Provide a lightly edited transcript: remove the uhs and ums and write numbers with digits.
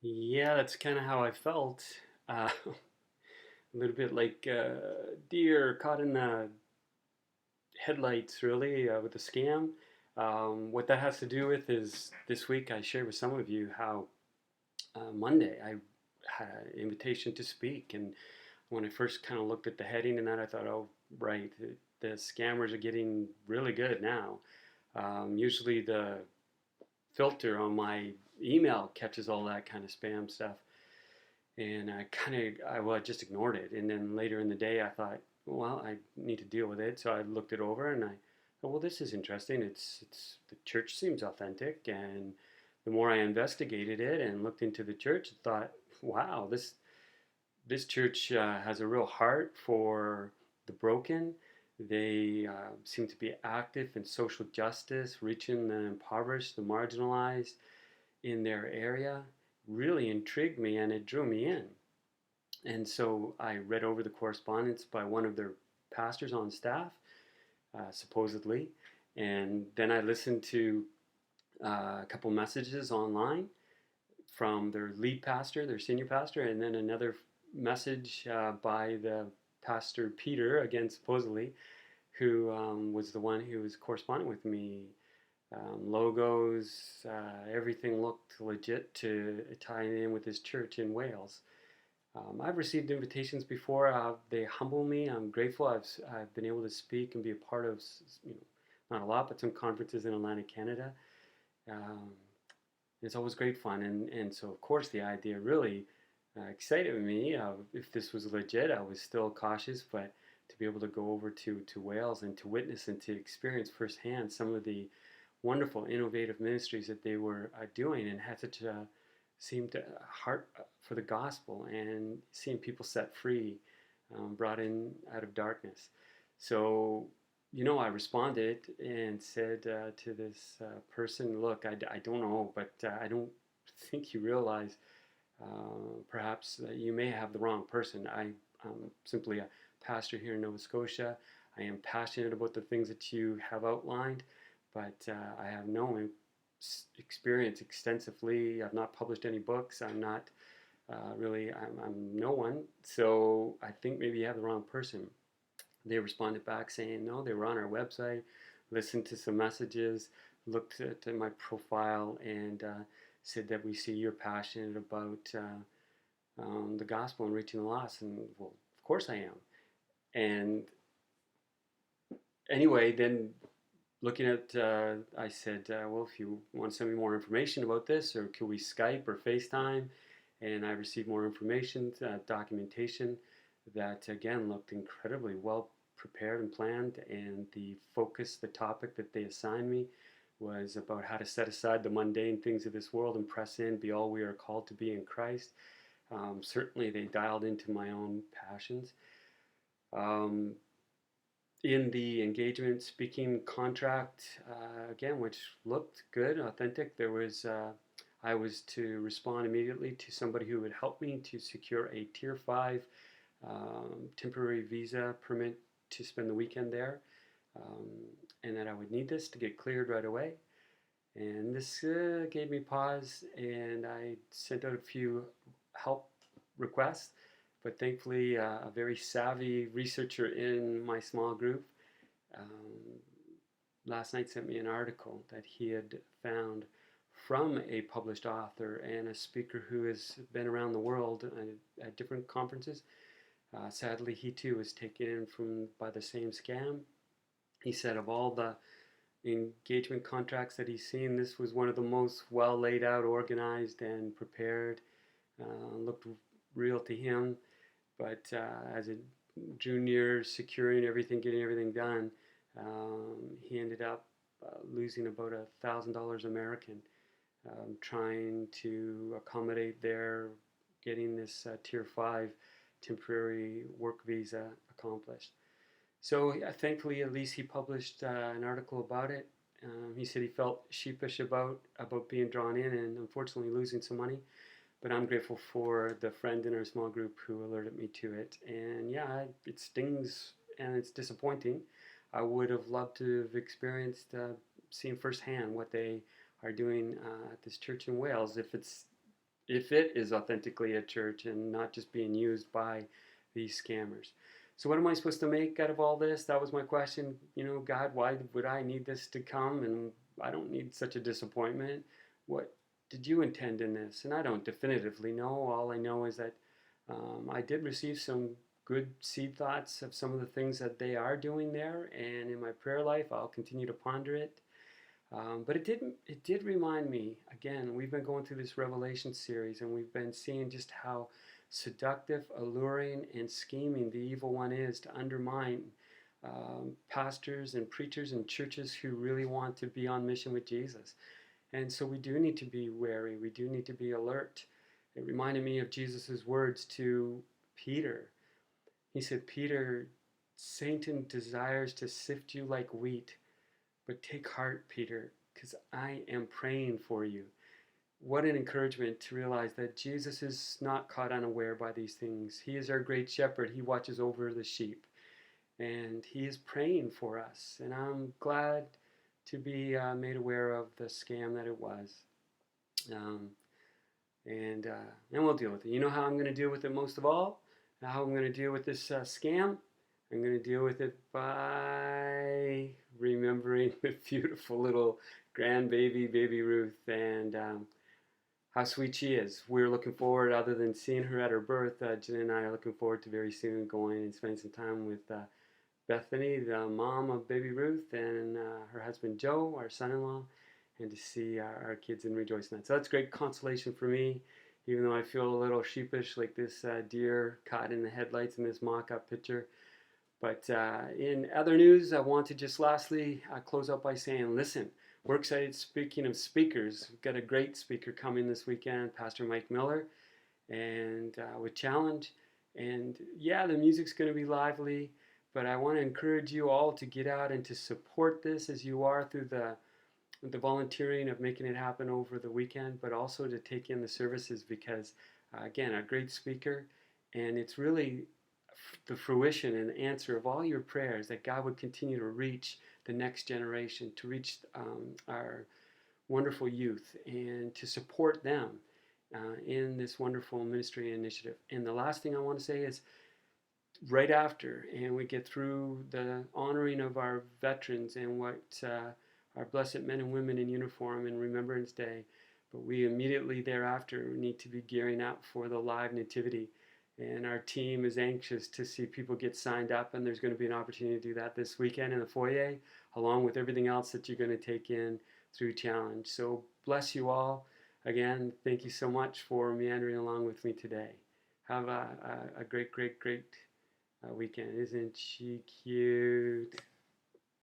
Yeah, that's kind of how I felt. A little bit like deer caught in the headlights, really, with a scam. What that has to do with is this week I shared with some of you how Monday I had an invitation to speak. And when I first kind of looked at the heading and that, I thought, oh, right, the scammers are getting really good now. Usually the filter on my email catches all that kind of spam stuff. And I just ignored it. And then later in the day, I thought, well, I need to deal with it. So I looked it over and I thought, well, this is interesting. It's the church seems authentic. And the more I investigated it and looked into the church, I thought, wow, this church has a real heart for the broken. They seem to be active in social justice, reaching the impoverished, the marginalized in their area. Really intrigued me and it drew me in. And so I read over the correspondence by one of their pastors on staff, supposedly. And then I listened to a couple messages online from their lead pastor, their senior pastor, and then another message by the pastor Peter, again, supposedly, who was the one who was corresponding with me. Logos, everything looked legit to tie in with his church in Wales. I've received invitations before. They humble me. I'm grateful. I've been able to speak and be a part of, you know, not a lot, but some conferences in Atlantic Canada. Um, it's always great fun, and so of course the idea really excited me. If this was legit, I was still cautious, but to be able to go over to Wales and to witness and to experience firsthand some of the wonderful, innovative ministries that they were doing, and had such a seemed a heart for the gospel and seeing people set free, brought in out of darkness. So, I responded and said to this person, look, I don't know, but I don't think you realize perhaps that you may have the wrong person. I'm simply a pastor here in Nova Scotia. I am passionate about the things that you have outlined, but I have no experience extensively. I've not published any books. I'm not really, I'm no one. So I think maybe you have the wrong person. They responded back saying, no, they were on our website, listened to some messages, looked at my profile, and said that we see you're passionate about the gospel and reaching the lost. And well, of course I am. And anyway, then looking at, I said, well, if you want to send me more information about this, or could we Skype or FaceTime? And I received more information, documentation that again looked incredibly well prepared and planned. And the focus, the topic that they assigned me was about how to set aside the mundane things of this world and press in, be all we are called to be in Christ. Certainly, they dialed into my own passions. Um, in the engagement speaking contract, again, which looked good, authentic, I was to respond immediately to somebody who would help me to secure a Tier 5 temporary visa permit to spend the weekend there, um, and that I would need this to get cleared right away. And this gave me pause, and I sent out a few help requests, but thankfully, a very savvy researcher in my small group um, last night sent me an article that he had found from a published author and a speaker who has been around the world at different conferences. Sadly, he too was taken in by the same scam. He said of all the engagement contracts that he's seen, this was one of the most well laid out, organized, and prepared. Looked real to him, but as it drew near securing everything, getting everything done, he ended up losing about $1,000 American, trying to accommodate their getting this Tier 5 temporary work visa accomplished. So thankfully, at least he published an article about it. He said he felt sheepish about being drawn in and unfortunately losing some money, but I'm grateful for the friend in our small group who alerted me to it. And yeah, it stings and it's disappointing. I would have loved to have experienced, seeing firsthand what they are doing at this church in Wales. If it's if it is authentically a church and not just being used by these scammers. So what am I supposed to make out of all this? That was my question. God, why would I need this to come? And I don't need such a disappointment. What did you intend in this? And I don't definitively know. All I know is that I did receive some good seed thoughts of some of the things that they are doing there. And in my prayer life, I'll continue to ponder it. But it did remind me, again, we've been going through this Revelation series and we've been seeing just how seductive, alluring, and scheming the evil one is to undermine pastors and preachers and churches who really want to be on mission with Jesus. And so we do need to be wary. We do need to be alert. It reminded me of Jesus' words to Peter. He said, Peter, Satan desires to sift you like wheat, but take heart, Peter, because I am praying for you. What an encouragement to realize that Jesus is not caught unaware by these things. He is our great shepherd. He watches over the sheep, and he is praying for us. And I'm glad to be made aware of the scam that it was. Um, and we'll deal with it. You know how I'm going to deal with it most of all? How I'm going to deal with this scam? I'm going to deal with it by remembering the beautiful little grandbaby, baby Ruth, and how sweet she is. We're looking forward, other than seeing her at her birth, Jen and I are looking forward to very soon going and spending some time with Bethany, the mom of baby Ruth, and her husband Joe, our son-in-law, and to see our kids and rejoice in that. So that's great consolation for me, even though I feel a little sheepish, like this deer caught in the headlights in this mock-up picture. But in other news, I want to just lastly close out by saying, listen, we're excited. Speaking of speakers, we've got a great speaker coming this weekend, Pastor Mike Miller, and with Challenge. And yeah, the music's going to be lively, but I want to encourage you all to get out and to support this as you are through the volunteering of making it happen over the weekend, but also to take in the services because, again, a great speaker, and it's really the fruition and answer of all your prayers that God would continue to reach the next generation, to reach our wonderful youth, and to support them in this wonderful ministry initiative. And the last thing I want to say is right after, and we get through the honoring of our veterans and what our blessed men and women in uniform in Remembrance Day, but we immediately thereafter need to be gearing up for the live Nativity. And our team is anxious to see people get signed up, and there's going to be an opportunity to do that this weekend in the foyer, along with everything else that you're going to take in through Challenge. So bless you all. Again, thank you so much for meandering along with me today. Have a great, great, great weekend. Isn't she cute?